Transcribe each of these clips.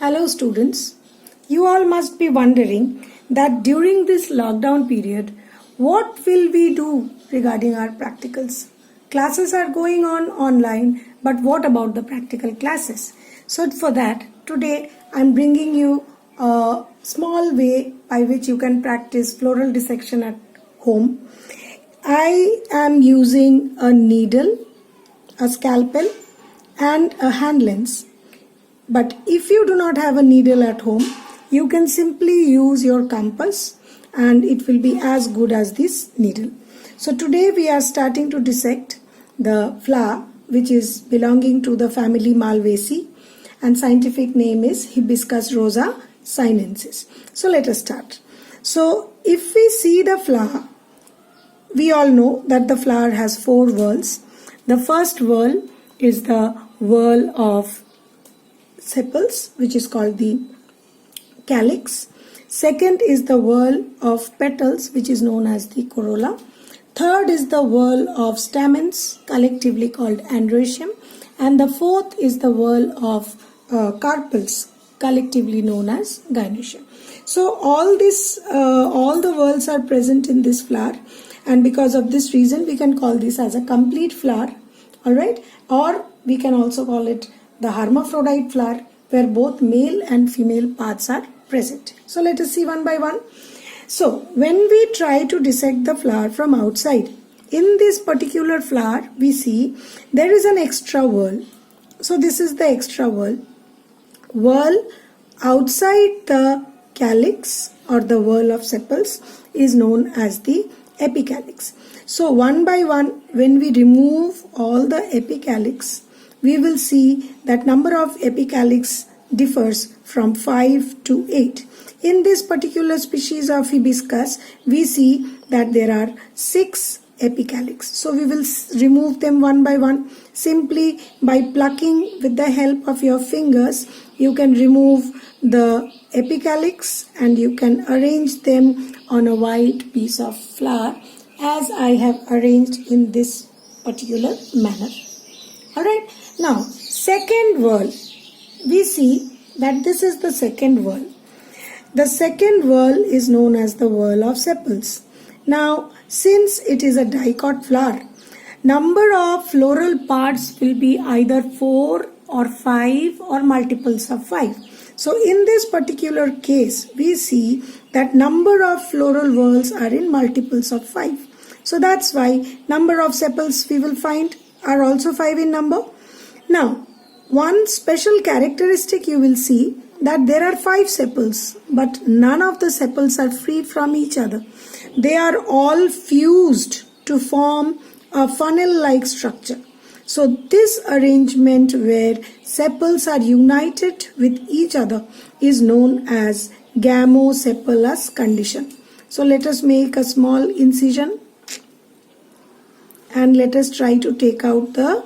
Hello students, you all must be wondering that during this lockdown period, what will we do regarding our practicals? Classes are going on online, but what about the practical classes? So for that, today I am bringing you a small way by which you can practice floral dissection at home. I am using a needle, a scalpel and a hand lens. But if you do not have a needle at home, you can simply use your compass and it will be as good as this needle. So today we are starting to dissect the flower which is belonging to the family Malvaceae and scientific name is Hibiscus rosa sinensis. So let us start. So if we see the flower, we all know that the flower has four whorls. The first whorl is the whorl of sepals, which is called the calyx. Second is the whorl of petals, which is known as the corolla. Third is the whorl of stamens, collectively called androecium. And the fourth is the whorl of carpels, collectively known as gynoecium. So all the whorls are present in this flower, and because of this reason we can call this as a complete flower, alright, or we can also call it the hermaphrodite flower, where both male and female parts are present. So let us see one by one. So when we try to dissect the flower from outside, in this particular flower we see there is an extra whorl. So this is the extra whorl. Whorl outside the calyx or the whorl of sepals is known as the epicalyx. So one by one, when we remove all the epicalyx, we will see that number of epicalyx differs from 5 to 8. In this particular species of hibiscus, we see that there are 6 epicalyx. So we will remove them one by one. Simply by plucking with the help of your fingers, you can remove the epicalyx and you can arrange them on a white piece of flower as I have arranged in this particular manner. Alright, now second whorl, we see that this is the second whorl. The second whorl is known as the whorl of sepals. Now since it is a dicot flower, number of floral parts will be either 4 or 5 or multiples of 5. So in this particular case, we see that number of floral whorls are in multiples of 5. So that's why number of sepals we will find are also 5 in number. Now, one special characteristic you will see that there are 5 sepals, but none of the sepals are free from each other. They are all fused to form a funnel-like structure. So this arrangement where sepals are united with each other is known as gamosepalous condition. So let us make a small incision and let us try to take out the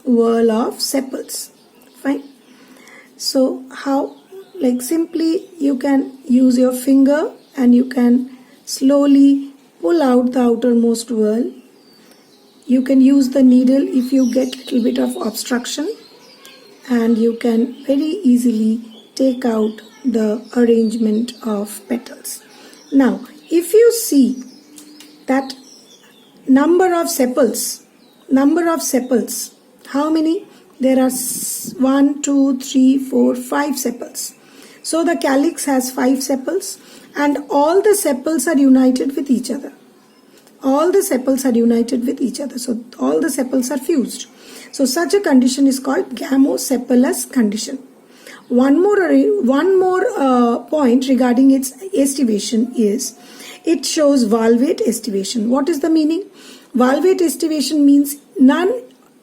whorl of sepals. Fine. So how, like simply you can use your finger and you can slowly pull out the outermost whorl. You can use the needle if you get a little bit of obstruction, and you can very easily take out the arrangement of petals. Now if you see that number of sepals, how many? There are 1, 2, 3, 4, 5 sepals. So the calyx has 5 sepals and all the sepals are united with each other. All the sepals are united with each other. So all the sepals are fused. So such a condition is called gamosepalous condition. One more point regarding its estivation is it shows valvate estivation. What is the meaning? Valvate estivation means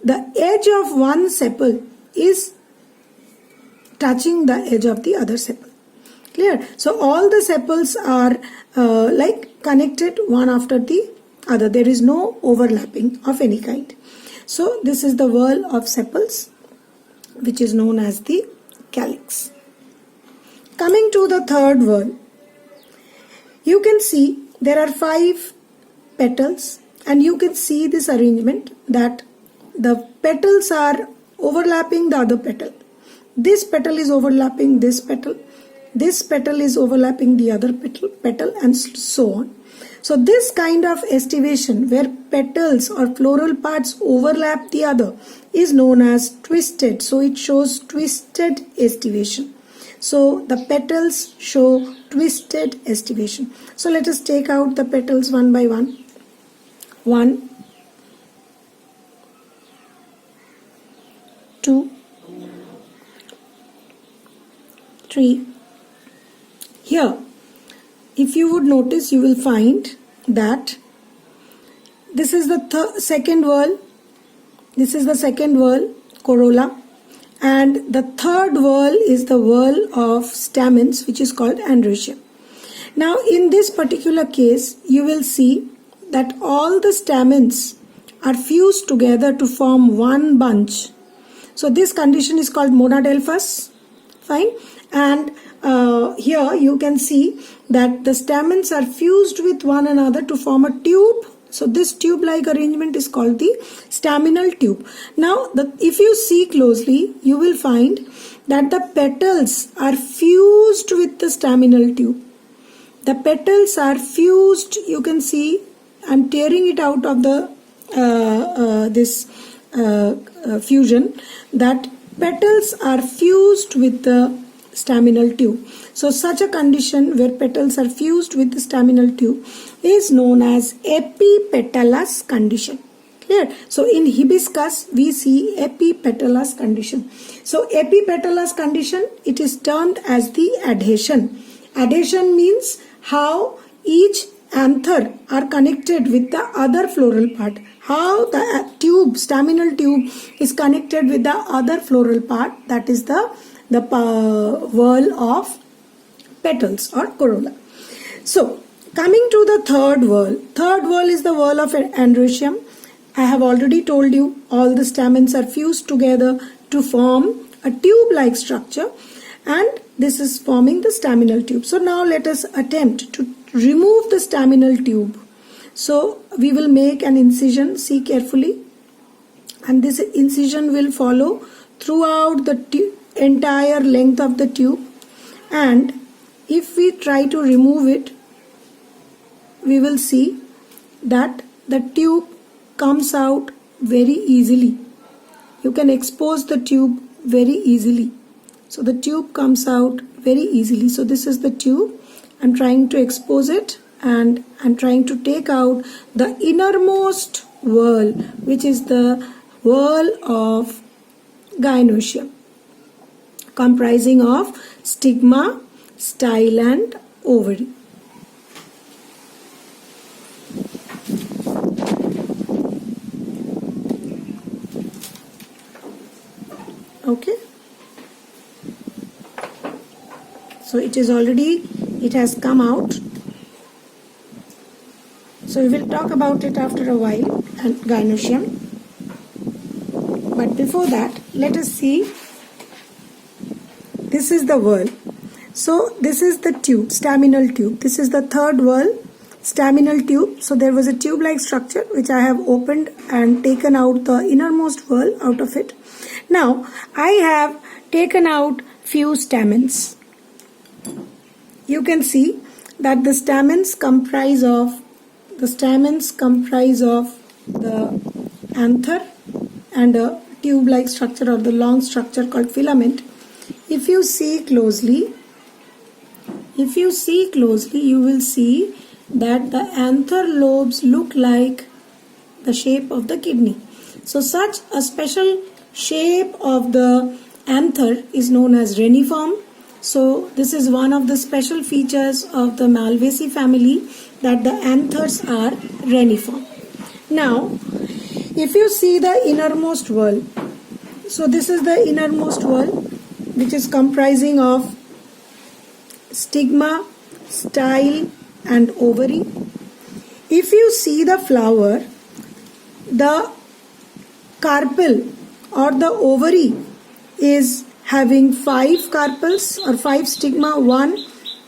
the edge of one sepal is touching the edge of the other sepal. Clear? So all the sepals are like connected one after the other. There is no overlapping of any kind. So this is the whorl of sepals, which is known as the calyx. Coming to the third whorl, you can see there are 5 petals, and you can see this arrangement that the petals are overlapping the other petal. this petal is overlapping this petal is overlapping the other petal, and so on. So this kind of estivation where petals or floral parts overlap the other is known as twisted. So it shows twisted estivation. So the petals show twisted estivation. So let us take out the petals one by one. 1, 2, 3. Here, if you would notice, you will find that this is the second whorl. This is the second whorl, corolla. And the third whorl is the whorl of stamens, which is called androecium. Now, in this particular case, you will see that all the stamens are fused together to form one bunch. So this condition is called monadelphous. Fine. And here you can see that the stamens are fused with one another to form a tube. So this tube-like arrangement is called the staminal tube. Now, if you see closely, you will find that the petals are fused with the staminal tube. The petals are fused. You can see I'm tearing it out of the fusion. That petals are fused with the staminal tube. So such a condition where petals are fused with the staminal tube is known as epipetalous condition. Clear? So in hibiscus we see epipetalous condition. So epipetalous condition, it is termed as the adhesion. Adhesion means how each anther are connected with the other floral part. How the staminal tube is connected with the other floral part, that is the whorl of petals or corolla. So, coming to the third whorl. Third whorl is the whorl of androecium. I have already told you all the stamens are fused together to form a tube-like structure, and this is forming the staminal tube. So now let us attempt to remove the staminal tube. So we will make an incision, see carefully, and this incision will follow throughout the entire length of the tube, and if we try to remove it, we will see that the tube comes out very easily. You can expose the tube very easily. So the tube comes out very easily. So this is the tube. I'm trying to expose it and I'm trying to take out the innermost whorl, which is the whorl of gynoecium, comprising of stigma, style and ovary. Okay. So it has come out. So we will talk about it after a while, and gynoecium. But before that, let us see. This is the whorl. So this is the tube, staminal tube. This is the third whorl, staminal tube. So there was a tube-like structure which I have opened and taken out the innermost whorl out of it. Now I have taken out few stamens. You can see that the stamens comprise of the anther and a tube-like structure or the long structure called filament. If you see closely, you will see that the anther lobes look like the shape of the kidney. So such a special shape of the anther is known as reniform. So this is one of the special features of the Malvaceae family, that the anthers are reniform. Now, if you see the innermost whorl, so this is the innermost whorl, which is comprising of stigma, style and ovary. If you see the flower, the carpel or the ovary is having 5 carpels or 5 stigma, 1,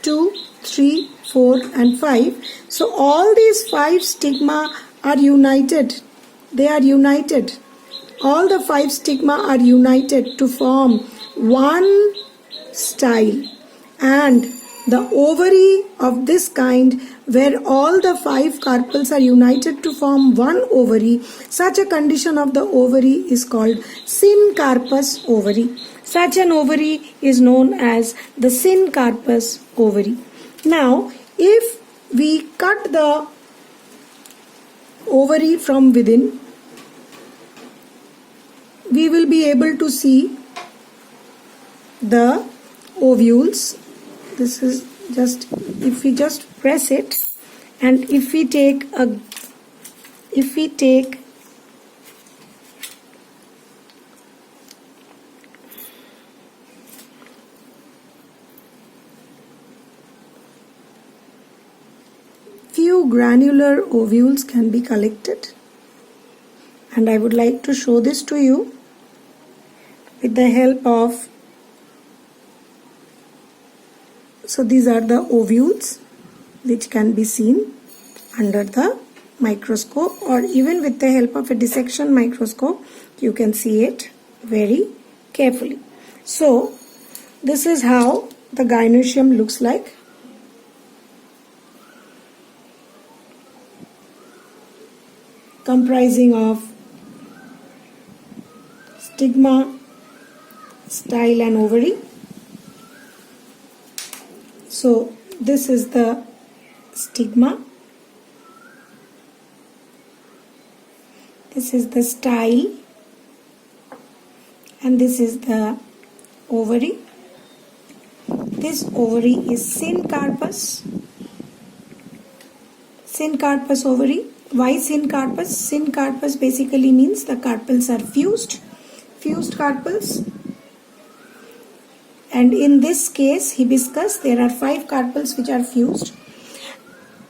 2, 3, 4 and 5. So all these 5 stigma are united. They are united. All the 5 stigma are united to form one style, and the ovary of this kind, where all the 5 carpels are united to form one ovary, such a condition of the ovary is called syncarpous ovary. Such an ovary is known as the syncarpous ovary. Now, if we cut the ovary from within, we will be able to see the ovules. This is just, if we just press it, and if we take few granular ovules can be collected, and I would like to show this to you with the help of, so these are the ovules which can be seen under the microscope, or even with the help of a dissection microscope you can see it very carefully. So this is how the gynoecium looks like. Comprising of stigma, style and ovary. So this is the stigma, this is the style, and this is the ovary. This ovary is syncarpous ovary. Why syncarpous? Syncarpous basically means the carpels are fused carpels. And in this case, hibiscus, there are 5 carpels which are fused.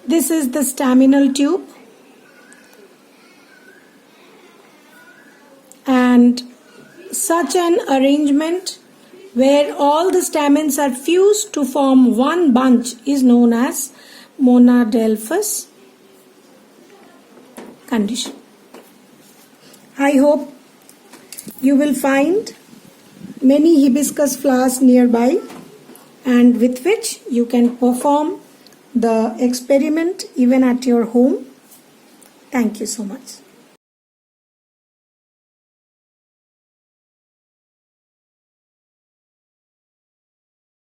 This is the staminal tube. And such an arrangement where all the stamens are fused to form one bunch is known as monadelphous condition. I hope you will find many hibiscus flowers nearby, and with which you can perform the experiment even at your home. Thank you so much.